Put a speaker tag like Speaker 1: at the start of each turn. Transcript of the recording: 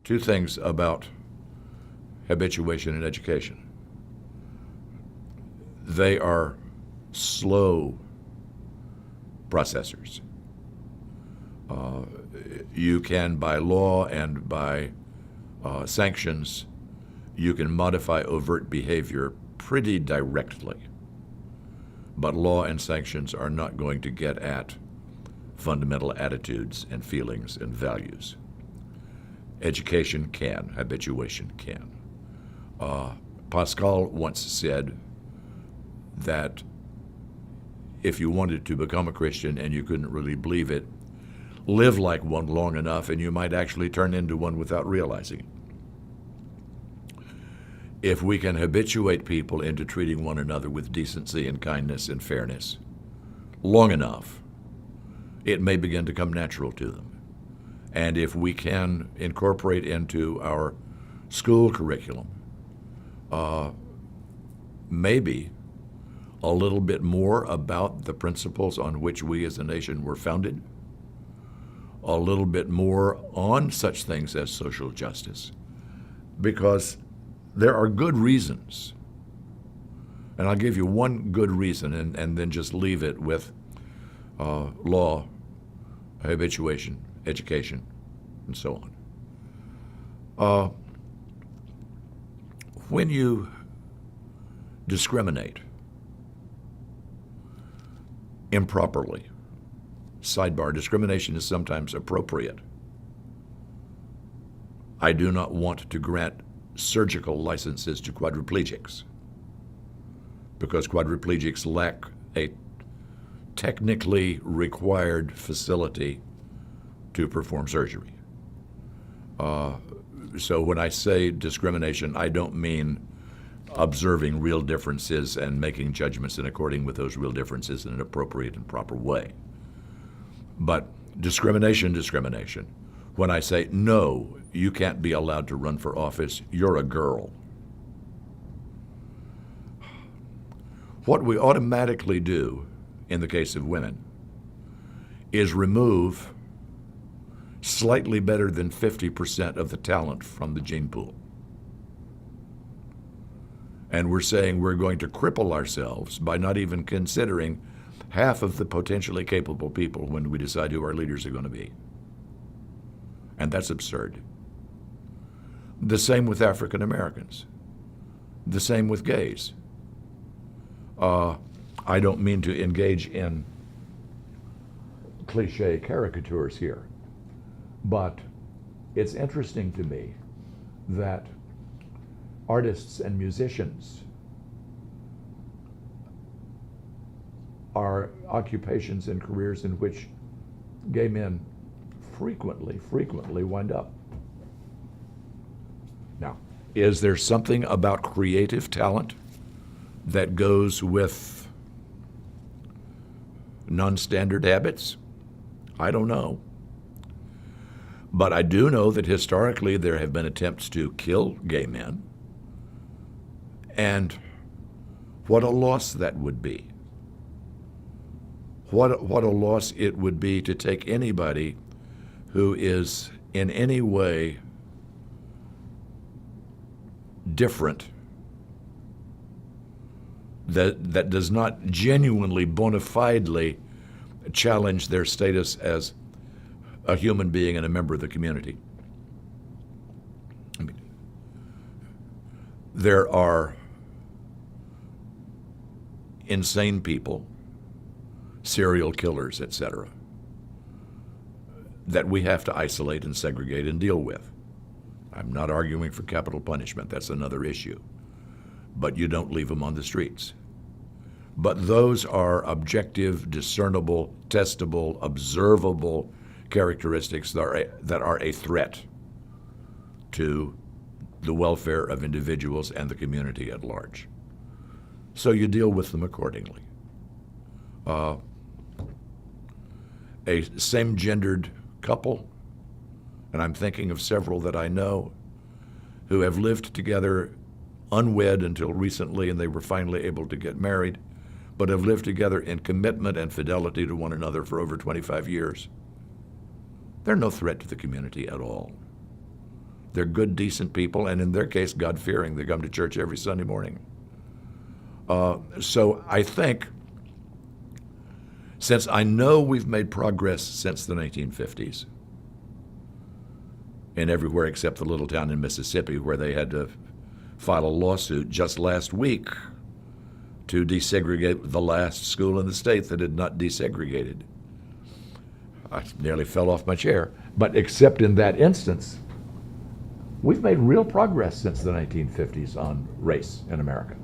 Speaker 1: two things about habituation and education. They are slow processors. You can, by law and by sanctions, you can modify overt behavior pretty directly. But law and sanctions are not going to get at fundamental attitudes and feelings and values. Education can, habituation can. Pascal once said that if you wanted to become a Christian and you couldn't really believe it, live like one long enough and you might actually turn into one without realizing it. If we can habituate people into treating one another with decency and kindness and fairness long enough, it may begin to come natural to them. And if we can incorporate into our school curriculum maybe a little bit more about the principles on which we as a nation were founded, a little bit more on such things as social justice, because there are good reasons. And I'll give you one good reason and then just leave it with law, habituation, education, and so on. When you discriminate improperly, sidebar, discrimination is sometimes appropriate. I do not want to grant surgical licenses to quadriplegics because quadriplegics lack a technically required facility to perform surgery. So when I say discrimination, I don't mean observing real differences and making judgments in according with those real differences in an appropriate and proper way. But discrimination. When I say, no, you can't be allowed to run for office, you're a girl. What we automatically do in the case of women is remove slightly better than 50% of the talent from the gene pool. And we're saying we're going to cripple ourselves by not even considering half of the potentially capable people when we decide who our leaders are going to be. And that's absurd. The same with African Americans. The same with gays. I don't mean to engage in cliche caricatures here, but it's interesting to me that artists and musicians are occupations and careers in which gay men frequently wind up. Now, is there something about creative talent that goes with non-standard habits? I don't know. But I do know that historically there have been attempts to kill gay men, and what a loss that would be. What a loss it would be to take anybody who is in any way different, that does not genuinely, bona fidely challenge their status as a human being and a member of the community. I mean, there are insane people, serial killers, etc., that we have to isolate and segregate and deal with. I'm not arguing for capital punishment. That's another issue. But you don't leave them on the streets. But those are objective, discernible, testable, observable characteristics that are a threat to the welfare of individuals and the community at large. So you deal with them accordingly. A same-gendered couple, and I'm thinking of several that I know, who have lived together unwed until recently, and they were finally able to get married, but have lived together in commitment and fidelity to one another for over 25 years. They're no threat to the community at all. They're good, decent people, and in their case, God-fearing. They come to church every Sunday morning. So I think, since I know we've made progress since the 1950s, and everywhere except the little town in Mississippi where they had to file a lawsuit just last week to desegregate the last school in the state that had not desegregated. I nearly fell off my chair. But except in that instance, we've made real progress since the 1950s on race in America.